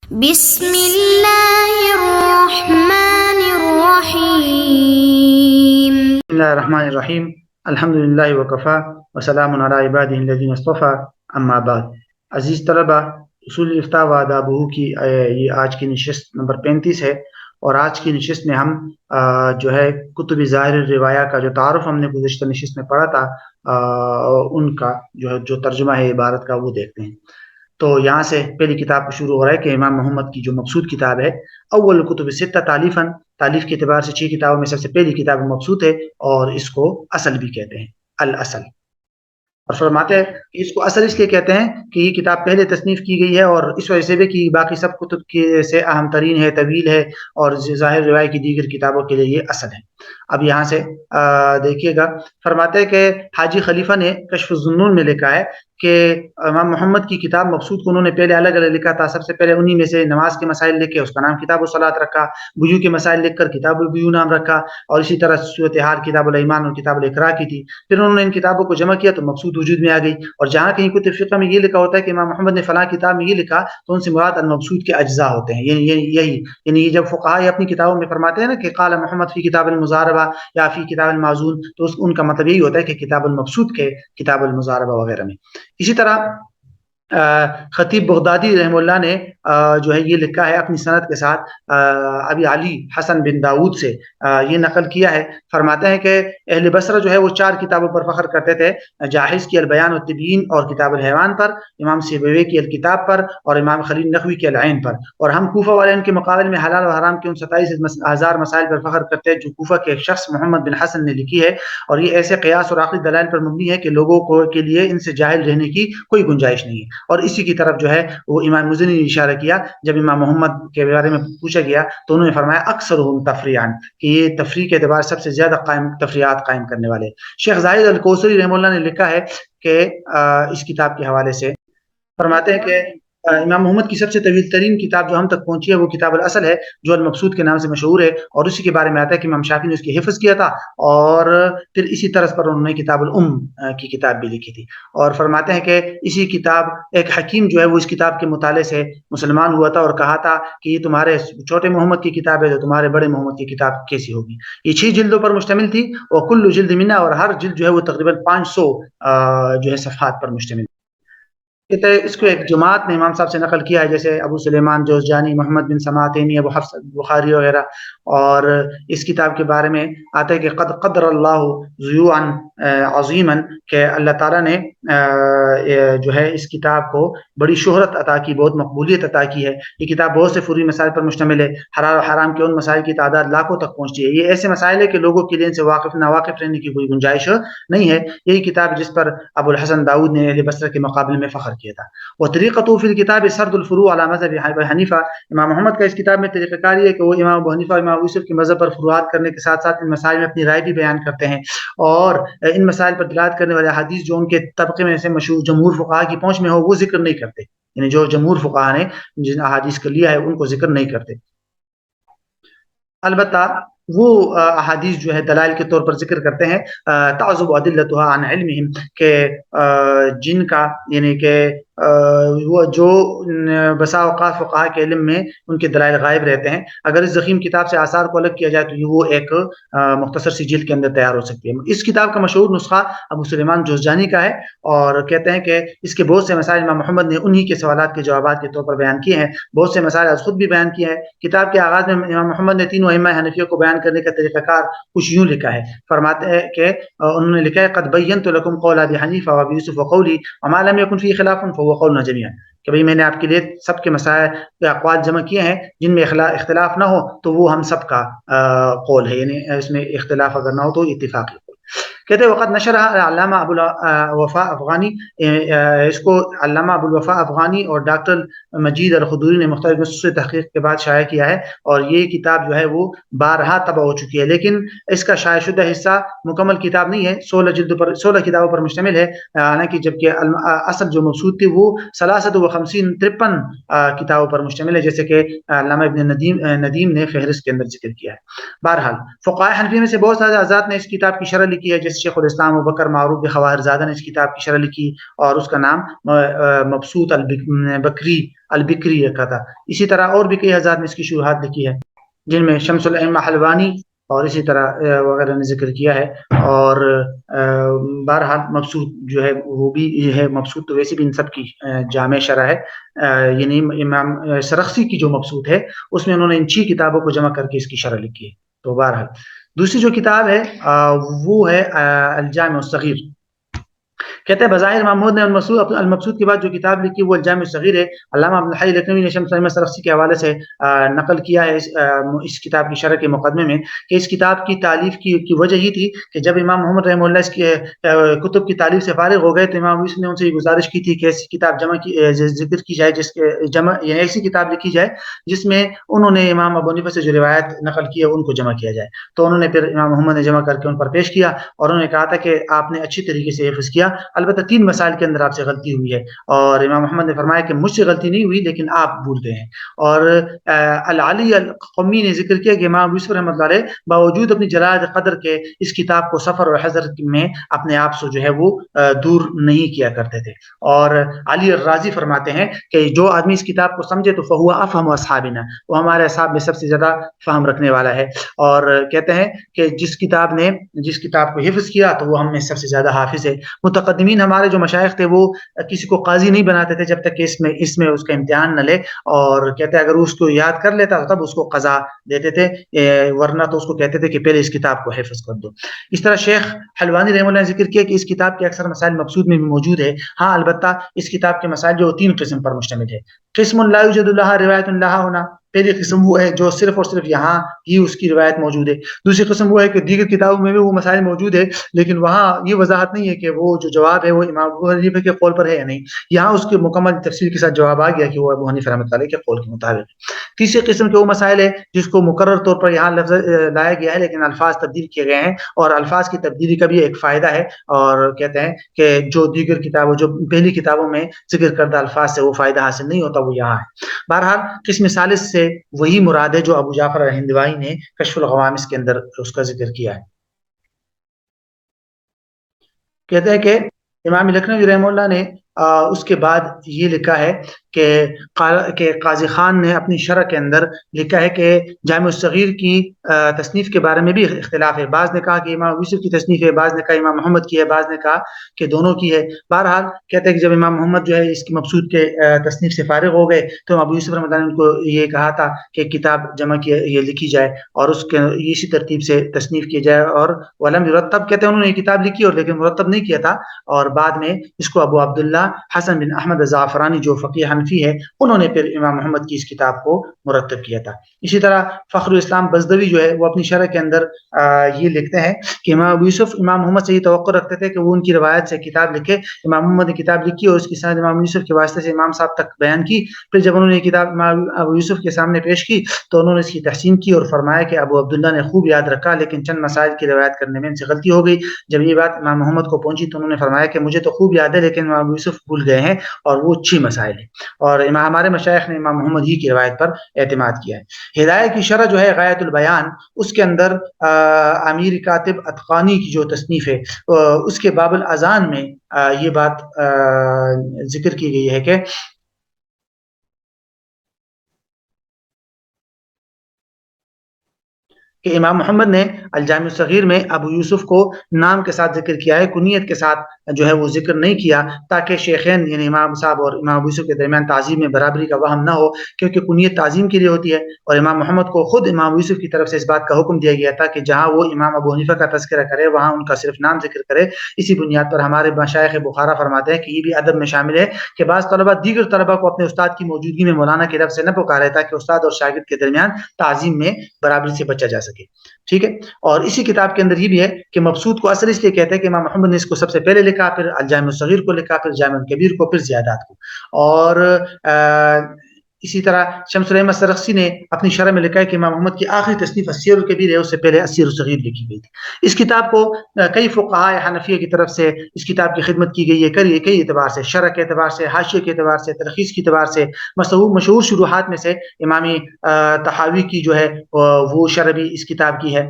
بسم الله الرحمن الرحيم. بسم اللہ الرحمن الرحیم الحمد للہ وکفا وسلام علی عبادہ الذین اصطفیٰ اما بعد. عزیز طلبہ، اصول افتاء و آدابہ کی یہ آج کی نشست نمبر 35 ہے، اور آج کی نشست میں ہم جو ہے کتب ظاہر الروایہ کا جو تعارف ہم نے گزشتہ نشست میں پڑھا تھا، ان کا جو ترجمہ ہے عبارت کا وہ دیکھتے ہیں. تو یہاں سے پہلی کتاب شروع ہو رہا ہے کہ امام محمد کی جو مبسوط کتاب ہے، اول کتب ستہ تعلیفاً، تعلیف کے اعتبار سے 6 کتابوں میں سب سے پہلی کتاب مبسوط ہے، اور اس کو اصل بھی کہتے ہیں، الاصل. اور فرماتے ہیں کہ اس کو اصل اس لیے کہتے ہیں کہ یہ کتاب پہلے تصنیف کی گئی ہے، اور اس وجہ سے بھی کہ باقی سب کتب کے سے اہم ترین ہے، طویل ہے، اور ظاہر روایت کی دیگر کتابوں کے لیے یہ اصل ہے. اب یہاں سے دیکھیے گا، فرماتے ہیں کہ حاجی خلیفہ نے کشف الظنون میں لکھا ہے کہ امام محمد کی کتاب مبسوط کو انہوں نے پہلے الگ الگ لکھا تھا. سب سے پہلے انہی میں سے نماز کے مسائل لکھ کے اس کا نام کتاب الصلاۃ رکھا، بیوع کے مسائل لکھ کر کتاب البیوع نام رکھا، اور اسی طرح صورت حال کتاب الایمان اور کتاب الاقراء کی تھی. پھر انہوں نے ان کتابوں کو جمع کیا تو مبسوط وجود میں آ گئی. اور جہاں کہیں کتب فقہ میں یہ لکھا ہوتا ہے کہ امام محمد نے فلاں کتاب میں یہ لکھا، تو ان سے مراد المبسوط کے اجزاء ہوتے ہیں. یعنی یہ جب فقہاء اپنی کتابوں میں فرماتے ہیں نا کہ قال محمد فی کتاب المزاربہ یا فی کتاب المازون، تو ان کا مطلب یہی ہوتا ہے کہ کتاب المبسوط کے کتاب المزاربہ وغیرہ میں. اسی طرح خطیب بغدادی رحمہ اللہ نے جو ہے یہ لکھا ہے اپنی سند کے ساتھ ابی علی حسن بن داود سے یہ نقل کیا ہے. فرماتے ہیں کہ اہل بصرہ جو ہے وہ 4 کتابوں پر فخر کرتے تھے، جاحظ کی البیان والتبیین اور کتاب الحیوان پر، امام سیبویہ کی الکتاب پر، اور امام خلیل نحوی کی العین پر. اور ہم کوفہ والے ان کے مقابل میں حلال و حرام کے ان 27,000 مسائل پر فخر کرتے ہیں جو کوفہ کے ایک شخص محمد بن حسن نے لکھی ہے. اور یہ ایسے قیاس اور عقلی دلائل پر مبنی ہے کہ لوگوں کو کے لیے ان سے جاہل رہنے کی کوئی گنجائش نہیں ہے. اور اسی کی طرف جو ہے وہ امام مزنی نے اشارہ کیا جب امام محمد کے بارے میں پوچھا گیا تو انہوں نے فرمایا اکثرهم تفریعا، کہ یہ تفریع کے اعتبار سب سے زیادہ تفریعات قائم کرنے والے. شیخ زاہد الکوثری رحمہ اللہ نے لکھا ہے کہ اس کتاب کے حوالے سے فرماتے ہیں کہ امام محمد کی سب سے طویل ترین کتاب جو ہم تک پہنچی ہے وہ کتاب الاصل ہے، جو المبسوط کے نام سے مشہور ہے. اور اسی کے بارے میں آتا ہے کہ امام شافعی نے اس کی حفظ کیا تھا، اور پھر اسی طرز پر انہوں نے کتاب الام کی کتاب بھی لکھی تھی. اور فرماتے ہیں کہ اسی کتاب ایک حکیم جو ہے وہ اس کتاب کے مطالعے سے مسلمان ہوا تھا اور کہا تھا کہ یہ تمہارے چھوٹے محمد کی کتاب ہے تو تمہارے بڑے محمد کی کتاب کیسی ہوگی. یہ 6 جلدوں پر مشتمل تھی، اور کل جلد منها، اور ہر جلد جو ہے وہ تقریباً 500 جو ہے صفحات پر مشتمل. اس کو ایک جماعت نے امام صاحب سے نقل کیا ہے، جیسے ابو سلیمان جوزجانی، محمد بن سما تیمی، ابو حفص بخاری وغیرہ. اور اس کتاب کے بارے میں آتا ہے کہ قد قدر اللہ ضیوعا عظیما، کہ اللہ تعالیٰ نے جو ہے اس کتاب کو بڑی شہرت عطا کی، بہت مقبولیت عطا کی ہے. یہ کتاب بہت سے فروعی مسائل پر مشتمل ہے، حلال و حرام کے ان مسائل کی تعداد لاکھوں تک پہنچتی ہے. یہ ایسے مسائل ہے کہ لوگوں کے لیے ان سے ناواقف رہنے کی کوئی گنجائش نہیں ہے. یہی کتاب جس پر ابو الحسن داؤد نے اہل بصرہ کے مقابلے میں فخر کیا تھا. وطریقۃ فی الکتاب سرد الفروع علی مذہب ابی حنیفہ، امام محمد کا اس کتاب میں طریقہ کار یہ ہے کہ وہ امام ابو حنیفہ اور امام ابو یوسف کے مذہب پر فروعات کرنے کے ساتھ ساتھ ان مسائل میں اپنی رائے بھی بیان کرتے ہیں، اور ان مسائل پر دلالت کرنے والے حدیث جو ان کے طبقے میں سے مشہور جمہور فقہاء کی پہنچ میں ہو وہ ذکر نہیں کرتے. یعنی جو جمہور فقہاء نے جن احادیث کو لیا ہے ان کو ذکر نہیں کرتے. البتہ وہ احادیث جو ہے دلائل کے طور پر ذکر کرتے ہیں تعزب ادلتها عن علمهم، کہ جن کا یعنی کہ وہ جو بسا اوقات فقہاء کے علم میں ان کے دلائل غائب رہتے ہیں. اگر اس ضخیم کتاب سے آثار کو الگ کیا جائے تو وہ ایک مختصر سی جلد کے اندر تیار ہو سکتی ہے. اس کتاب کا مشہور نسخہ ابو سلیمان جوزجانی کا ہے، اور کہتے ہیں کہ اس کے بہت سے مسائل امام محمد نے انہی کے سوالات کے جوابات کے طور پر بیان کیے ہیں. بہت سے مسائل از خود بھی بیان کیے ہیں. کتاب کے آغاز میں امام محمد نے 3 ائمہ حنفیہ کو بیان کرنے کا طریقہ کار کچھ یوں لکھا ہے. فرماتے ہیں کہ انہوں نے لکھا ہے قد بینت لکم قول ابی حنیفہ و ابی یوسف وقولی وما لم یکن فی خلاف فهو قولنا جميعا، کہ بھئی میں نے آپ کے لیے سب کے مسائل کے اقوال جمع کیے ہیں جن میں اختلاف نہ ہو تو وہ ہم سب کا قول ہے، یعنی اس میں اختلاف اگر نہ ہو تو اتفاقی. کہتے ہیں وقت نشرہ علامہ ابو الوفا افغانی، اس کو علامہ ابو الوفا افغانی اور ڈاکٹر مجید الخدوری نے مختلف نصوص تحقیق کے بعد شائع کیا ہے، اور یہ کتاب جو ہے وہ 12 طبع ہو چکی ہے. لیکن اس کا شائع شدہ حصہ مکمل کتاب نہیں ہے، 16 کتابوں پر مشتمل ہے. حالانکہ جبکہ اصل جو مبسوط تھی وہ 53 کتابوں پر مشتمل ہے، جیسے کہ علامہ ابن ندیم نے فہرست کے اندر ذکر کیا ہے. بہرحال فقہاء حنفی میں سے بہت سارے حضرات نے اس کتاب کی شرح لکھی ہے، جیسے شیخ الاسلام ابوبکر معروف بخواہر زادہ نے اس کتاب کی شرح لکھی اور اس کا نام مبسوط البکری رکھا تھا. اسی طرح اور بھی کئی حضرات نے اس کی شروحات لکھی ہے جن میں شمس الائمہ حلوانی اور اسی طرح وغیرہ نے ذکر کیا ہے. اور بہرحال مبسوط جو ہے وہ بھی یہ ہے، مبسوط تو ویسے بھی ان سب کی جامع شرح ہے، یعنی امام سرخسی کی جو مبسوط ہے اس میں انہوں نے ان 6 کتابوں کو جمع کر کے اس کی شرح لکھی ہے. تو بہرحال دوسری جو کتاب ہے وہ ہے الجامع الصغیر. کہتے ہیں بظاہر امام محمد نے المبسوط کے بعد جو کتاب لکھی وہ الجامع الصغیر ہے. علامہ عبد الحی لکھنوی نے شمس الائمہ سرخسی کے حوالے سے نقل کیا ہے اس کتاب کی شرح کے مقدمے میں کہ اس کتاب کی تالیف کی وجہ یہ تھی کہ جب امام محمد رحمہ اللہ اس کے کتب کی تالیف سے فارغ ہو گئے تو امام یوسف نے ان سے یہ گزارش کی تھی کہ ایسی کتاب ذکر کی جائے جس کے یعنی ایسی کتاب لکھی جائے جس میں انہوں نے امام ابو حنیفہ سے جو روایت نقل کی ہے ان کو جمع کیا جائے. تو انہوں نے پھر امام محمد نے جمع کر کے ان پر پیش کیا اور انہوں نے کہا تھا کہ آپ نے اچھی طریقے سے حفظ کیا، البتہ 3 مسائل کے اندر آپ سے غلطی ہوئی ہے. اور امام محمد نے فرمایا کہ مجھ سے غلطی نہیں ہوئی لیکن آپ بھول گئے ہیں. اور العلی القمی نے ذکر کیا کہ امام یوسف رحمۃ اللہ علیہ باوجود اپنی جلال قدر کے اس کتاب کو سفر اور حضر میں اپنے آپ سے جو ہے وہ دور نہیں کیا کرتے تھے. اور علی الرازی فرماتے ہیں کہ جو آدمی اس کتاب کو سمجھے تو فہو افہم اصحابنا، وہ ہمارے اصحاب میں سب سے زیادہ فہم رکھنے والا ہے. اور کہتے ہیں کہ جس کتاب کو حفظ کیا تو وہ ہم میں سب سے زیادہ حافظ ہے. متقدمین ہمارے جو مشائخ تھے وہ کسی کو قاضی نہیں بناتے تھے جب تک کہ اس میں اس کا امتحان نہ لے، اور کہتے ہیں اگر اس کو یاد کر لیتا تب اس کو قضا دیتے تھے، ورنہ تو اس کو کہتے تھے کہ پہلے اس کتاب کو حفظ کر دو. اس طرح شیخ حلوانی رحمہ اللہ نے ذکر کیا کہ اس کتاب کے اکثر مسائل مبسوط میں بھی موجود ہے. ہاں البتہ اس کتاب کے مسائل جو 3 قسم پر مشتمل ہے. قسم لا یوجد لها روایت لها ہونا، پہلی قسم وہ ہے جو صرف اور صرف یہاں ہی اس کی روایت موجود ہے. دوسری قسم وہ ہے کہ دیگر کتابوں میں بھی وہ مسائل موجود ہے لیکن وہاں یہ وضاحت نہیں ہے کہ وہ جو جواب ہے وہ امام ابو حنیفہ کے قول پر ہے یا نہیں. یہاں اس کے مکمل تفصیل کے ساتھ جواب آ گیا کہ وہ ابو حنیفہ رحمۃ اللہ علیہ کے قول کے مطابق. تیسری قسم کے وہ مسائل ہے جس کو مقرر طور پر یہاں لفظ لایا گیا ہے لیکن الفاظ تبدیل کیے گئے ہیں، اور الفاظ کی تبدیلی کا بھی ایک فائدہ ہے. اور کہتے ہیں کہ جو دیگر کتابوں جو پہلی کتابوں میں ذکر کردہ الفاظ سے وہ فائدہ حاصل نہیں ہوتا وہ یہاں ہے. بہرحال قسم ثالث سے وہی مراد ہے جو ابو جعفر الہندوائی نے کشف الغوامس کے اندر اس کا ذکر کیا ہے. کہتے ہیں کہ امام لکھنوی رحمہ اللہ نے اس کے بعد یہ لکھا ہے کہ قاضی خان نے اپنی شرح کے اندر لکھا ہے کہ جامع الصغیر کی تصنیف کے بارے میں بھی اختلاف ہے. بعض نے کہا کہ امام یوسف کی تصنیف ہے، بعض نے کہا امام محمد کی ہے، بعض نے کہا کہ دونوں کی ہے. بہرحال کہتے ہیں کہ جب امام محمد جو ہے اس کی مبسوط کے تصنیف سے فارغ ہو گئے تو ابو یوسف رحمۃ اللہ نے ان کو یہ کہا تھا کہ کتاب جمع کی یہ لکھی جائے اور اس کے اسی ترتیب سے تصنیف کی جائے. اور ولم یرتب، کہتے ہیں انہوں نے یہ کتاب لکھی اور لیکن مرتب نہیں کیا تھا، اور بعد میں اس کو ابو عبداللہ حسن بن احمد الزعفرانی جو فقیہ حنفی ہے انہوں نے پھر امام محمد کی اس کتاب کو مرتب کیا تھا. اسی طرح فخر الاسلام بزدوی جو ہے وہ اپنی شرح کے اندر یہ لکھتے ہیں کہ امام ابو یوسف امام محمد سے یہ توقع رکھتے تھے کہ وہ ان کی روایت سے کتاب لکھے. امام محمد نے کتاب لکھی اور اس کی سند امام یوسف کے واسطے سے امام صاحب تک بیان کی. پھر جب انہوں نے یہ کتاب امام ابو یوسف کے سامنے پیش کی تو انہوں نے اس کی تحسین کی اور فرمایا کہ ابو عبداللہ نے خوب یاد رکھا لیکن چند مسائل کی روایت کرنے میں ان سے غلطی ہو گئی. جب یہ بات امام محمد کو پہنچی تو انہوں نے فرمایا کہ مجھے تو خوب یاد ہے لیکن امام ابو یوسف بھول گئے ہیں اور وہ 6 مسائل ہیں. اور ہمارے مشائخ نے امام محمد ہی کی روایت پر اعتماد کیا ہے. ہدایہ کی شرح جو ہے غایت البیان، اس کے اندر امیر کاتب اتقانی کی جو تصنیف ہے اس کے باب الاذان میں یہ بات ذکر کی گئی ہے کہ امام محمد نے الجامع الصغیر میں ابو یوسف کو نام کے ساتھ ذکر کیا ہے، کنیت کے ساتھ جو ہے وہ ذکر نہیں کیا تاکہ شیخین یعنی امام صاحب اور امام ابو یوسف کے درمیان تعظیم میں برابری کا وہم نہ ہو، کیونکہ کنیت تعظیم کے لیے ہوتی ہے. اور امام محمد کو خود امام ابو یوسف کی طرف سے اس بات کا حکم دیا گیا تھا کہ جہاں وہ امام ابو حنیفہ کا تذکرہ کرے وہاں ان کا صرف نام ذکر کرے. اسی بنیاد پر ہمارے مشائخ بخارا فرماتے ہیں کہ یہ بھی ادب میں شامل ہے کہ بعض طلبہ دیگر طلبہ کو اپنے استاد کی موجودگی میں مولانا کے لفظ سے نہ پکارے تاکہ استاد اور شاگرد کے درمیان تعظیم میں برابری سے بچا جا سکے. ٹھیک ہے. اور اسی کتاب کے اندر یہ بھی ہے کہ مبسوط کو اصل اس لیے کہتے ہیں کہ امام محمد نے اس کو سب سے پہلے لکھا، پھر الجامع الصغیر کو لکھا، پھر جامع الکبیر کو، پھر زیادات کو. اور اسی طرح شمس الائمہ سرخسی نے اپنی شرح میں لکھا ہے کہ امام محمد کی آخری تصنیف السیر الکبیر ہے، اس سے پہلے السیر الصغیر لکھی گئی تھی. اس کتاب کو کئی فقہاء حنفیہ کی طرف سے اس کتاب کی خدمت کی گئی ہے کئی اعتبار سے، شرح کے اعتبار سے، حاشیے کے اعتبار سے، تلخیص کے اعتبار سے. مشہور شروحات میں سے امام طحاوی کی جو ہے وہ شرح بھی اس کتاب کی ہے.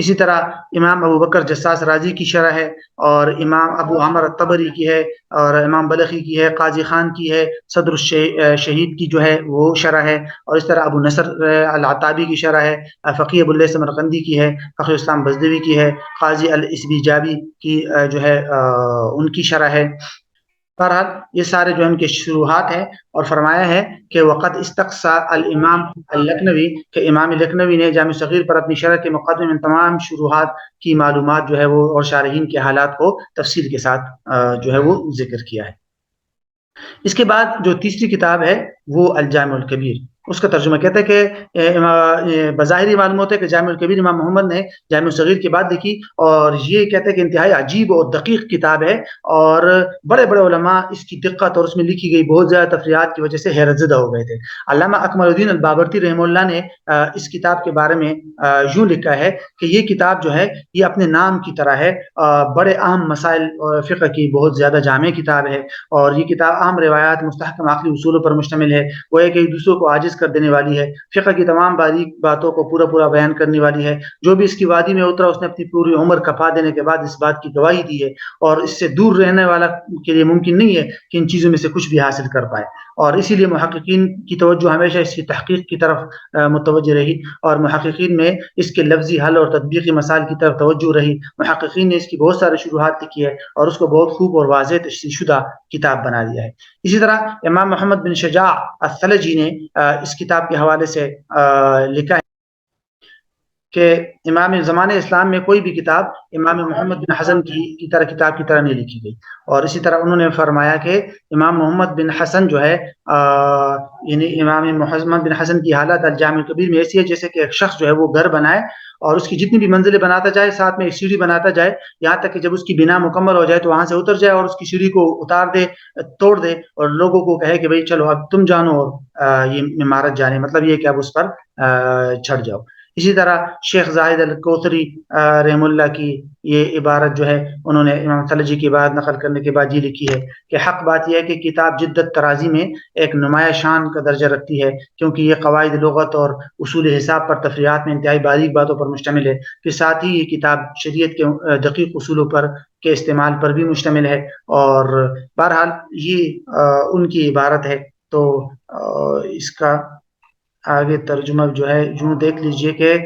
اسی طرح امام ابو بکر جساس رازی کی شرح ہے، اور امام ابو عمر الطبری کی ہے، اور امام بلخی کی ہے، قاضی خان کی ہے، صدر الشہید کی جو ہے وہ شرح ہے، اور اس طرح ابو نصر العتابی کی شرح ہے، فقی ابو اللیث سمرقندی کی ہے، فخر اسلام بزدوی کی ہے، قاضی الاسبیجابی کی جو ہے ان کی شرح ہے۔ بہرحال یہ سارے جو ان کے شروحات ہیں، اور فرمایا ہے کہ وقت استقصا الامام اللکھنوی، کہ امام لکھنوی نے جامع صغیر پر اپنی شرح کے مقدمے میں تمام شروحات کی معلومات جو ہے وہ اور شارحین کے حالات کو تفصیل کے ساتھ جو ہے وہ ذکر کیا ہے۔ اس کے بعد جو تیسری کتاب ہے وہ الجامع الکبیر، اس کا ترجمہ کہتا ہے کہ بظاہر معلوم ہوتا ہے کہ جامع الکبیر امام محمد نے جامع الصغیر کے بعد لکھی، اور یہ کہتے ہیں کہ انتہائی عجیب اور دقیق کتاب ہے، اور بڑے بڑے علماء اس کی دقت اور اس میں لکھی گئی بہت زیادہ تفریحات کی وجہ سے حیرت زدہ ہو گئے تھے۔ علامہ اکمل الدین البابرتی رحمہ اللہ نے اس کتاب کے بارے میں یوں لکھا ہے کہ یہ کتاب جو ہے یہ اپنے نام کی طرح ہے، بڑے اہم مسائل فقہ کی بہت زیادہ جامع کتاب ہے، اور یہ کتاب اہم روایات مستحکم عقلی اصولوں پر مشتمل ہے، وہ ایک دوسروں کو عاجز کر دینے والی ہے، فقہ کی تمام باریک باتوں کو پورا بیان کرنے والی ہے۔ جو بھی اس کی وادی میں اترا اس نے اپنی پوری عمر کپا دینے کے بعد اس بات کی گواہی دی ہے، اور اس سے دور رہنے والا کے لیے ممکن نہیں ہے کہ ان چیزوں میں سے کچھ بھی حاصل کر پائے، اور اسی لیے محققین کی توجہ ہمیشہ اس کی تحقیق کی طرف متوجہ رہی، اور محققین میں اس کے لفظی حل اور تطبیقی مسائل کی طرف توجہ رہی۔ محققین نے اس کی بہت سارے شروحات لکھی ہے، اور اس کو بہت خوب اور واضح تشریح شدہ کتاب بنا دیا ہے۔ اسی طرح امام محمد بن شجاع الثلجی نے اس کتاب کے حوالے سے لکھا ہے کہ امام زمانہ اسلام میں کوئی بھی کتاب امام محمد بن حسن کی طرح کتاب کی طرح نہیں لکھی گئی، اور اسی طرح انہوں نے فرمایا کہ امام محمد بن حسن جو ہے یعنی امام محمد بن حسن کی حالت الجامع الکبیر میں ایسی ہے جیسے کہ ایک شخص جو ہے وہ گھر بنائے اور اس کی جتنی بھی منزلیں بناتا جائے، ساتھ میں ایک سیڑھی بناتا جائے، یہاں تک کہ جب اس کی بنا مکمل ہو جائے تو وہاں سے اتر جائے اور اس کی سیڑھی کو اتار دے، توڑ دے، اور لوگوں کو کہے کہ بھئی چلو اب تم جانو اور یہ عمارت جانے، مطلب یہ کہ اب اس پر چھڑ جاؤ۔ اسی طرح شیخ زاہد الکوثری رحم اللہ کی یہ عبارت جو ہے انہوں نے امام ثلجی کی بات نقل کرنے کے بعد یہ لکھی ہے کہ حق بات یہ ہے کہ کتاب جدت ترازی میں ایک نمایاں شان کا درجہ رکھتی ہے، کیونکہ یہ قواعد لغت اور اصول حساب پر تفریحات میں انتہائی باریک باتوں پر مشتمل ہے، پھر ساتھ ہی یہ کتاب شریعت کے دقیق اصولوں پر کے استعمال پر بھی مشتمل ہے، اور بہرحال یہ ان کی عبارت ہے۔ تو اس کا آگے ترجمہ جو ہے یوں دیکھ لیجئے کہ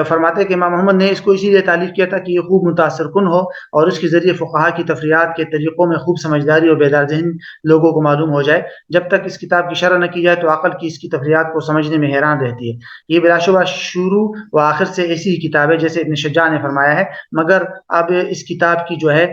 فرماتے ہیں کہ امام محمد نے اس کو اسی لیے تعلیف کیا تھا کہ یہ خوب متاثر کن ہو، اور اس کے ذریعے فقہا کی تفریحات کے طریقوں میں خوب سمجھداری اور بیدار ذہن لوگوں کو معلوم ہو جائے۔ جب تک اس کتاب کی شرح نہ کی جائے تو عقل کی اس کی تفریحات کو سمجھنے میں حیران رہتی ہے۔ یہ بلا شبہ شروع و آخر سے ایسی ہی کتاب ہے جیسے ابن شجاع نے فرمایا ہے، مگر اب اس کتاب کی جو ہے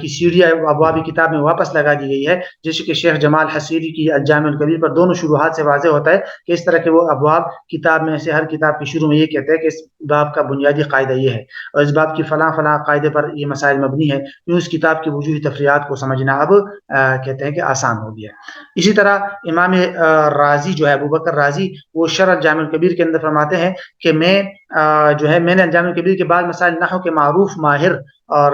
کی سیڑھیاں ابواب کتاب میں واپس لگا دی گئی ہے، جیسے کہ شیخ جمال حصیری کی الجامع الکبیر پر دونوں شروحات سے واضح ہوتا ہے کہ اس طرح کے وہ ابواب کتاب میں سے ہر کتاب کے شروع میں یہ کہتے ہیں کہ اس باب کا بنیادی قاعدہ یہ ہے، اور اس باب کی فلاں فلاں قاعدے پر یہ مسائل مبنی ہے، یوں اس کتاب کی وجوہی تفریحات کو سمجھنا اب کہتے ہیں کہ آسان ہو گیا۔ اسی طرح امام رازی جو ہے ابو بکر رازی، وہ شرح الجامع الکبیر کے اندر فرماتے ہیں کہ میں نے الجامع الکبیر کے بعد مسائل نحو کے معروف ماہر اور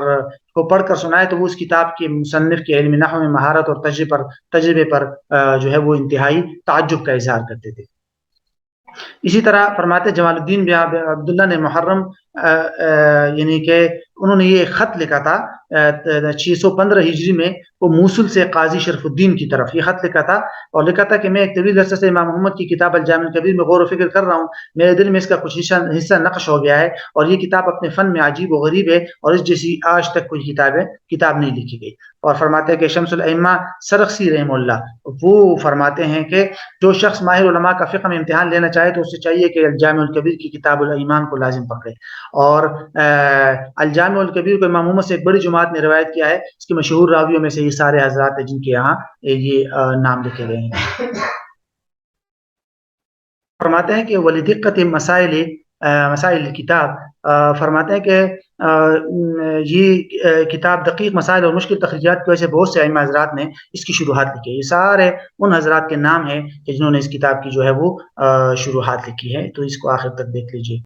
کو پڑھ کر سنائے تو وہ اس کتاب کے مصنف کے علم نحو میں مہارت اور تجربے پر جو ہے وہ انتہائی تعجب کا اظہار کرتے تھے۔ اسی طرح فرماتے جمال الدین بن عبداللہ نے محرم یعنی کہ انہوں نے یہ خط لکھا تھا 615 ہجری میں، وہ موصل سے قاضی شرف الدین کی طرف یہ خط لکھا تھا، اور لکھا تھا کہ میں ایک طویل عرصے سے امام محمد کی کتاب الجامع الکبیر میں غور و فکر کر رہا ہوں، میرے دل میں اس کا کچھ حصہ نقش ہو گیا ہے، اور یہ کتاب اپنے فن میں عجیب و غریب ہے، اور اس جیسی آج تک کوئی کتاب نہیں لکھی گئی۔ اور فرماتے ہیں کہ شمس الائمہ سرخسی رحمہ اللہ وہ فرماتے ہیں کہ جو شخص ماہر علماء کا فقہ میں امتحان لینا چاہے تو اسے چاہیے کہ الجامع الکبیر کی کتاب الایمان کو لازم پکڑے، اور الجامع الکبیر کو امام محمد سے ایک بڑی جماعت نے روایت کیا ہے، اس کے مشہور راویوں میں سے یہ سارے حضرات ہیں جن کے یہاں یہ نام لکھے گئے ہیں۔ فرماتے ہیں کہ ولدقت مسائل کتاب، فرماتے ہیں کہ یہ کتاب دقیق مسائل اور مشکل تخریجات کی وجہ سے بہت سے ائمہ حضرات نے اس کی شروحات لکھی ہے۔ یہ سارے ان حضرات کے نام ہیں کہ جنہوں نے اس کتاب کی جو ہے وہ شروحات لکھی ہے، تو اس کو آخر تک دیکھ لیجیے۔